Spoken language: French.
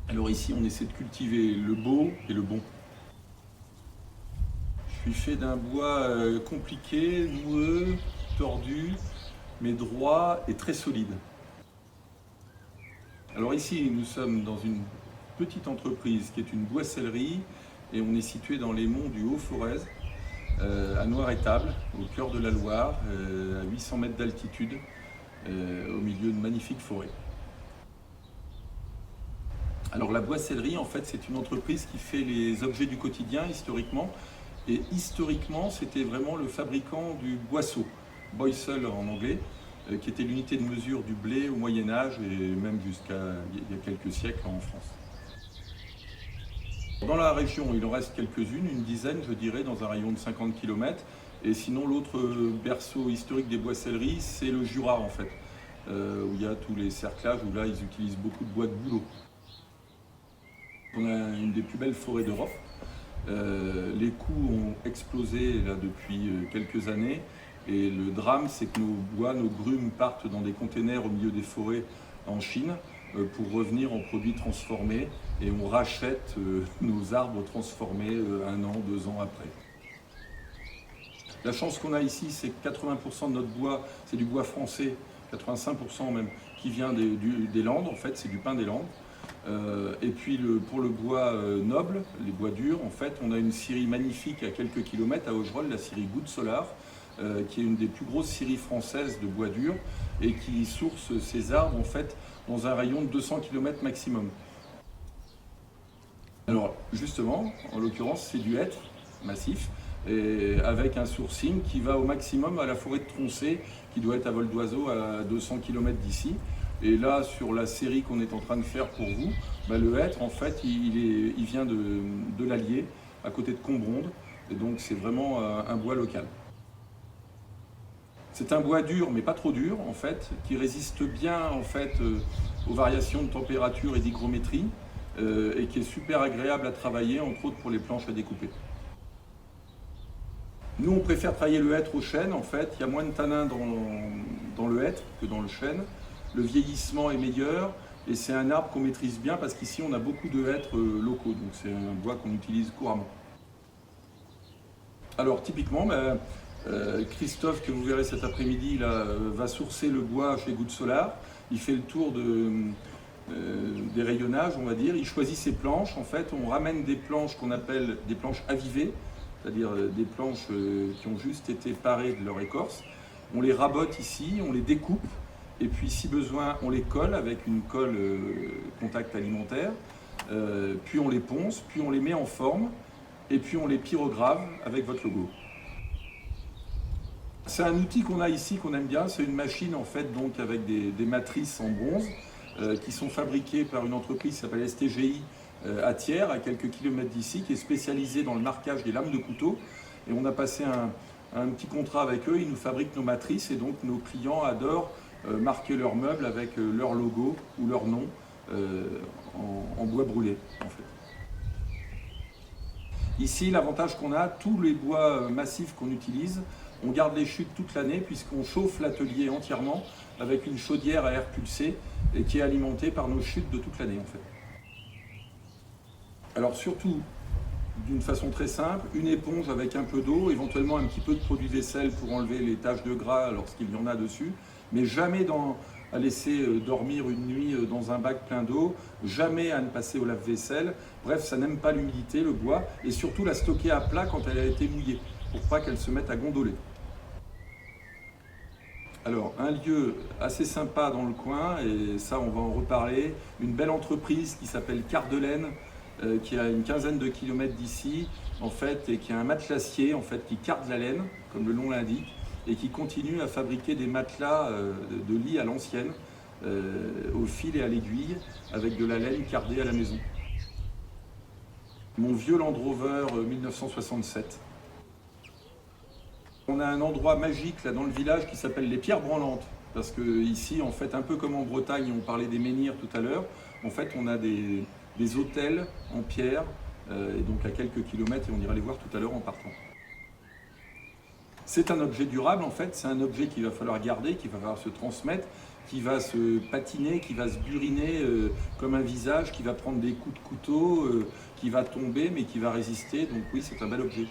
Alors ici, on essaie de cultiver le beau et le bon. Je suis fait d'un bois compliqué, noueux, tordu, mais droit et très solide. Alors ici, nous sommes dans une petite entreprise qui est une boissellerie et on est situé dans les monts du Haut-Forez, à Noir-Étable, au cœur de la Loire, à 800 mètres d'altitude, au milieu de magnifiques forêts. Alors la boissellerie, en fait, c'est une entreprise qui fait les objets du quotidien historiquement. Et historiquement, c'était vraiment le fabricant du boisseau, boissel en anglais, qui était l'unité de mesure du blé au Moyen-Âge et même jusqu'à il y a quelques siècles en France. Dans la région, il en reste quelques-unes, une dizaine, je dirais, dans un rayon de 50 km. Et sinon, l'autre berceau historique des boisselleries, c'est le Jura, en fait, où il y a tous les cerclages, où là, ils utilisent beaucoup de bois de bouleau. On a une des plus belles forêts d'Europe. Les coûts ont explosé là, depuis quelques années et le drame c'est que nos bois, nos grumes partent dans des containers au milieu des forêts en Chine pour revenir en produits transformés et on rachète nos arbres transformés 1 an, 2 ans après. La chance qu'on a ici c'est que 80% de notre bois c'est du bois français, 85% même, qui vient des Landes, en fait c'est du pin des Landes. Et puis pour le bois noble, les bois durs, en fait, on a une scierie magnifique à quelques kilomètres à Augerolles, la scierie Goutte Solar, qui est une des plus grosses scieries françaises de bois dur et qui source ses arbres en fait dans un rayon de 200 km maximum. Alors justement, en l'occurrence, c'est du hêtre massif et avec un sourcing qui va au maximum à la forêt de Troncé qui doit être à vol d'oiseau à 200 km d'ici. Et là, sur la série qu'on est en train de faire pour vous, le hêtre, en fait, il vient de l'Allier, à côté de Combronde. Et donc, c'est vraiment un bois local. C'est un bois dur, mais pas trop dur, en fait, qui résiste bien, en fait, aux variations de température et d'hygrométrie, et qui est super agréable à travailler, entre autres pour les planches à découper. Nous, on préfère travailler le hêtre au chêne, en fait. Il y a moins de tanin dans le hêtre que dans le chêne. Le vieillissement est meilleur et c'est un arbre qu'on maîtrise bien parce qu'ici on a beaucoup de hêtres locaux, donc c'est un bois qu'on utilise couramment. Alors typiquement, Christophe, que vous verrez cet après-midi, va sourcer le bois chez Goutte Solar. Il fait le tour des rayonnages, on va dire. Il choisit ses planches. En fait, on ramène des planches qu'on appelle des planches avivées, c'est-à-dire des planches qui ont juste été parées de leur écorce. On les rabote ici, on les découpe. Et puis si besoin, on les colle avec une colle contact alimentaire, puis on les ponce, puis on les met en forme, et puis on les pyrograve avec votre logo. C'est un outil qu'on a ici, qu'on aime bien, c'est une machine en fait donc avec des matrices en bronze qui sont fabriquées par une entreprise qui s'appelle STGI à Thiers, à quelques kilomètres d'ici, qui est spécialisée dans le marquage des lames de couteau. Et on a passé un petit contrat avec eux, ils nous fabriquent nos matrices et donc nos clients adorent marquer leurs meubles avec leur logo ou leur nom en bois brûlé en fait. Ici, l'avantage qu'on a, tous les bois massifs qu'on utilise, on garde les chutes toute l'année puisqu'on chauffe l'atelier entièrement avec une chaudière à air pulsé et qui est alimentée par nos chutes de toute l'année en fait. Alors surtout, d'une façon très simple, une éponge avec un peu d'eau, éventuellement un petit peu de produit vaisselle pour enlever les taches de gras lorsqu'il y en a dessus, mais jamais à laisser dormir une nuit dans un bac plein d'eau, jamais à ne passer au lave-vaisselle. Bref, ça n'aime pas l'humidité, le bois, et surtout la stocker à plat quand elle a été mouillée, pour pas qu'elle se mette à gondoler. Alors, un lieu assez sympa dans le coin, et ça on va en reparler, une belle entreprise qui s'appelle Cardelaine, qui a une quinzaine de kilomètres d'ici, en fait, et qui a un matelassier en fait, qui carde la laine, comme le nom l'indique, et qui continue à fabriquer des matelas de lit à l'ancienne, au fil et à l'aiguille, avec de la laine cardée à la maison. Mon vieux Land Rover 1967. On a un endroit magique là dans le village qui s'appelle les Pierres Branlantes, parce que ici, en fait, un peu comme en Bretagne, on parlait des menhirs tout à l'heure, en fait, on a des hôtels en pierre, et donc à quelques kilomètres, et on ira les voir tout à l'heure en partant. C'est un objet durable en fait, c'est un objet qu'il va falloir garder, qu'il va falloir se transmettre, qui va se patiner, qui va se buriner comme un visage, qui va prendre des coups de couteau, qui va tomber mais qui va résister. Donc oui, c'est un bel objet.